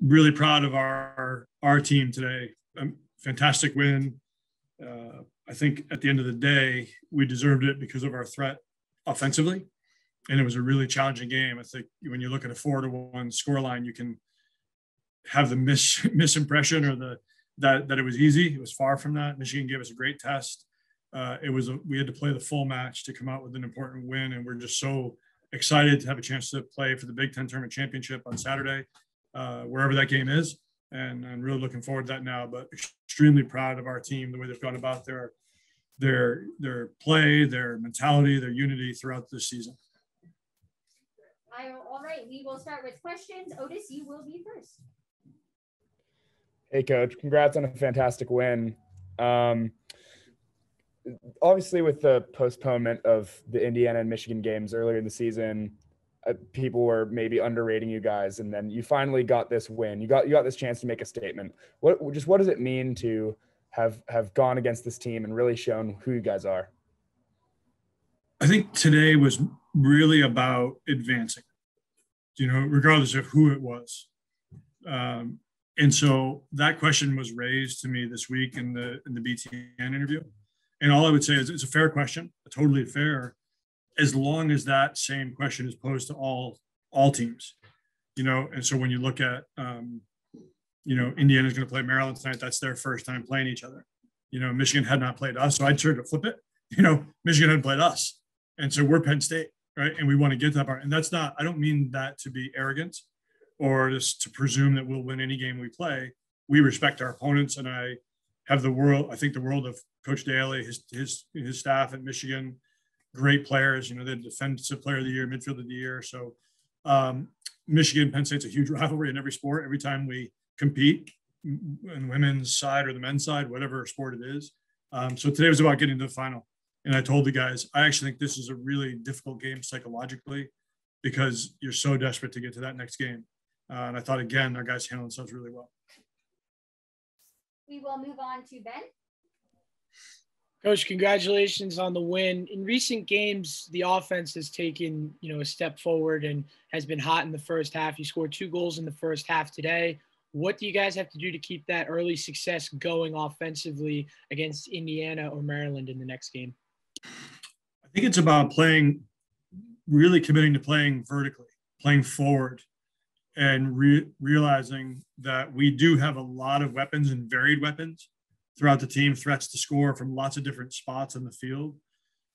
really proud of our team today. Fantastic win. I think at the end of the day, we deserved it because of our threat offensively, and it was a really challenging game. I think when you look at a 4-1 scoreline, you can have the misimpression or that it was easy. It was far from that. Michigan gave us a great test. We had to play the full match to come out with an important win, and we're just so excited to have a chance to play for the Big Ten Tournament Championship on Saturday, wherever that game is. And I'm really looking forward to that now, but extremely proud of our team, the way they've gone about their play, their mentality, their unity throughout this season. All right, we will start with questions. Otis, you will be first. Hey, Coach. Congrats on a fantastic win. Obviously, with the postponement of the Indiana and Michigan games earlier in the season, people were maybe underrating you guys, and then you finally got this win. You got this chance to make a statement. What does it mean to have gone against this team and really shown who you guys are? I think today was really about advancing, regardless of who it was. And so that question was raised to me this week in the BTN interview. And all I would say is it's a fair question, totally fair, as long as that same question is posed to all teams, And so when you look at, Indiana's going to play Maryland tonight, that's their first time playing each other. Michigan had not played us, so I'd try to flip it. Michigan hadn't played us. And so we're Penn State, right? And we want to get to that part. And I don't mean that to be arrogant or just to presume that we'll win any game we play. We respect our opponents, and I think the world of Coach Daly, his staff at Michigan, great players. They're defensive player of the year, midfield of the year. So Michigan, Penn State's a huge rivalry in every sport. Every time we compete, on the women's side or the men's side, whatever sport it is. So today was about getting to the final. And I told the guys, I actually think this is a really difficult game psychologically because you're so desperate to get to that next game. And I thought, again, our guys handled themselves really well. We will move on to Ben. Coach, congratulations on the win. In recent games, the offense has taken, a step forward and has been hot in the first half. You scored 2 goals in the first half today. What do you guys have to do to keep that early success going offensively against Indiana or Maryland in the next game? I think it's about really committing to playing vertically, playing forward, and realizing that we do have a lot of weapons and varied weapons throughout the team, threats to score from lots of different spots on the field.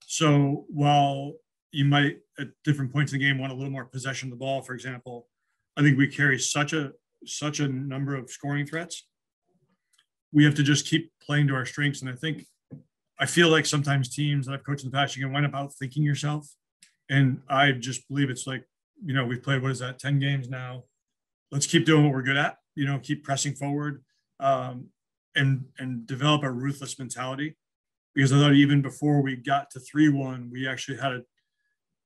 So while you might at different points in the game want a little more possession of the ball, for example, I think we carry such a number of scoring threats. We have to just keep playing to our strengths. And I feel like sometimes teams that I've coached in the past, you can wind up outthinking yourself. And I just believe it's like, we've played, 10 games now. Let's keep doing what we're good at, keep pressing forward and develop a ruthless mentality. Because I thought even before we got to 3-1, we actually had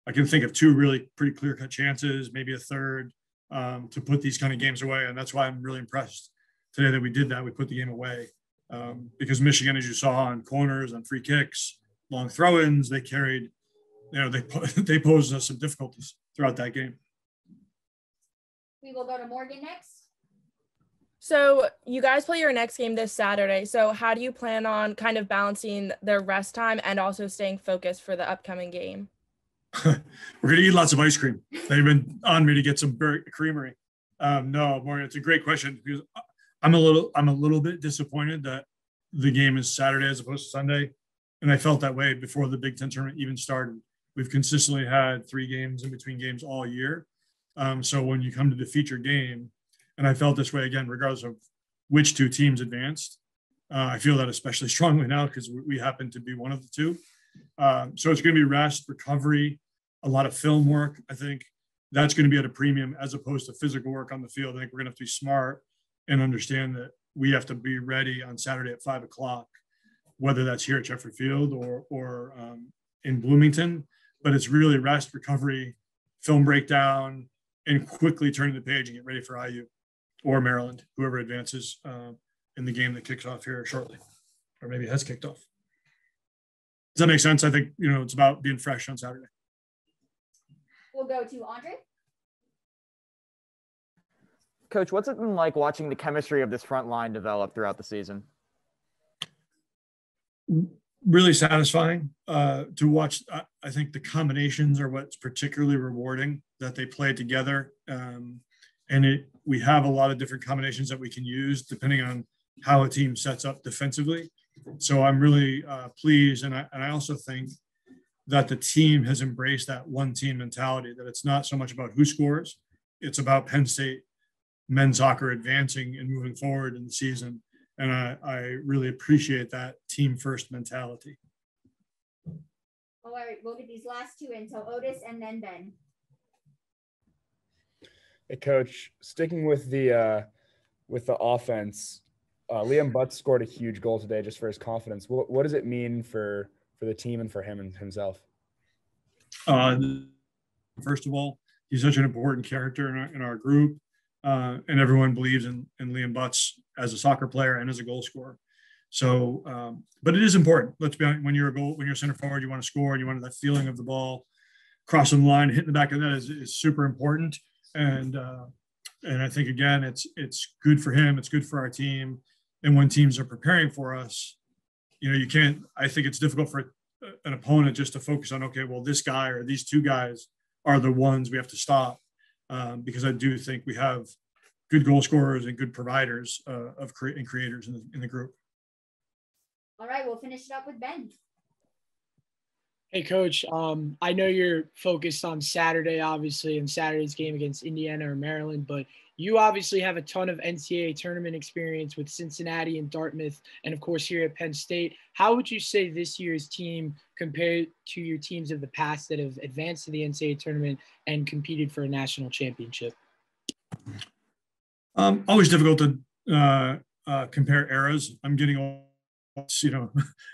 I can think of 2 really pretty clear-cut chances, maybe a third, to put these kind of games away. And that's why I'm really impressed today that we did that. We put the game away because Michigan, as you saw, on corners, on free kicks, long throw-ins, they carried, they posed us some difficulties throughout that game. We will go to Morgan next. So you guys play your next game this Saturday. So how do you plan on kind of balancing the rest time and also staying focused for the upcoming game? We're going to eat lots of ice cream. They've been on me to get some creamery. No, Morgan, it's a great question because I'm a little bit disappointed that the game is Saturday as opposed to Sunday. And I felt that way before the Big Ten tournament even started. We've consistently had 3 games in between games all year. So when you come to the feature game, and I felt this way again, regardless of which 2 teams advanced, I feel that especially strongly now because we happen to be one of the 2. So it's going to be rest, recovery, a lot of film work. I think that's going to be at a premium as opposed to physical work on the field. I think we're going to have to be smart and understand that we have to be ready on Saturday at 5:00, whether that's here at Sheffield Field or in Bloomington. But it's really rest, recovery, film breakdown, and quickly turning the page and get ready for IU or Maryland, whoever advances in the game that kicks off here shortly, or maybe has kicked off. Does that make sense? I think, it's about being fresh on Saturday. We'll go to Andre. Coach, what's it been like watching the chemistry of this front line develop throughout the season? Really satisfying to watch. I think the combinations are what's particularly rewarding, that they play together. We have a lot of different combinations that we can use depending on how a team sets up defensively. So I'm really pleased. And I also think that the team has embraced that one team mentality, that it's not so much about who scores. It's about Penn State men's soccer advancing and moving forward in the season. And I really appreciate that team first mentality. All right, we'll get these last two in. So Otis and then Ben. Hey, Coach, sticking with the offense, Liam Butts scored a huge goal today just for his confidence. What does it mean for the team and for him and himself? First of all, he's such an important character in our group. And everyone believes in Liam Butts as a soccer player and as a goal scorer. So, but it is important. Let's be honest, when you're center forward, you want to score and you want that feeling of the ball crossing the line, hitting the back of the net is super important. And I think, again, it's good for him. It's good for our team. And when teams are preparing for us, I think it's difficult for an opponent just to focus on, okay, well, this guy or these two guys are the ones we have to stop. Because I do think we have good goal scorers and good providers and creators in the group. All right, we'll finish it up with Ben. Hey, Coach, I know you're focused on Saturday, obviously, and Saturday's game against Indiana or Maryland, but you obviously have a ton of NCAA tournament experience with Cincinnati and Dartmouth, and of course here at Penn State. How would you say this year's team compared to your teams of the past that have advanced to the NCAA tournament and competed for a national championship? Always difficult to compare eras. I'm getting old,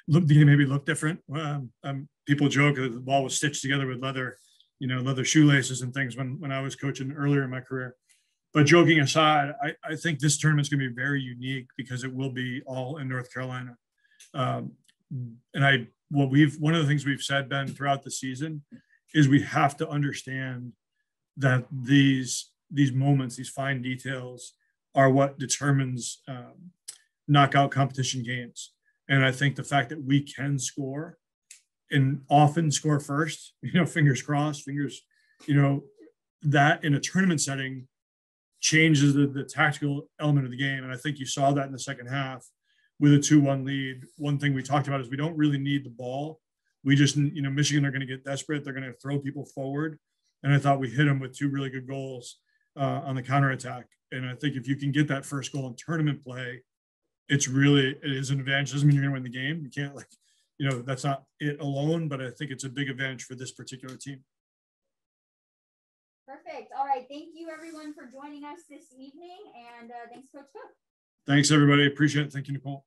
the game maybe look different. People joke that the ball was stitched together with leather shoelaces and things when I was coaching earlier in my career. But joking aside, I think this tournament's going to be very unique because it will be all in North Carolina. One of the things we've said, Ben, throughout the season is we have to understand that these moments, these fine details, are what determines knockout competition games. And I think the fact that we can score and often score first, fingers crossed, that in a tournament setting changes the tactical element of the game. And I think you saw that in the second half with a 2-1 lead. One thing we talked about is we don't really need the ball. We just, Michigan are going to get desperate. They're going to throw people forward. And I thought we hit them with two really good goals on the counterattack. And I think if you can get that first goal in tournament play, it is an advantage. It doesn't mean you're going to win the game. You can't that's not it alone, but I think it's a big advantage for this particular team. Perfect. All right. Thank you, everyone, for joining us this evening. And thanks, Coach Cook. Thanks, everybody. Appreciate it. Thank you, Nicole.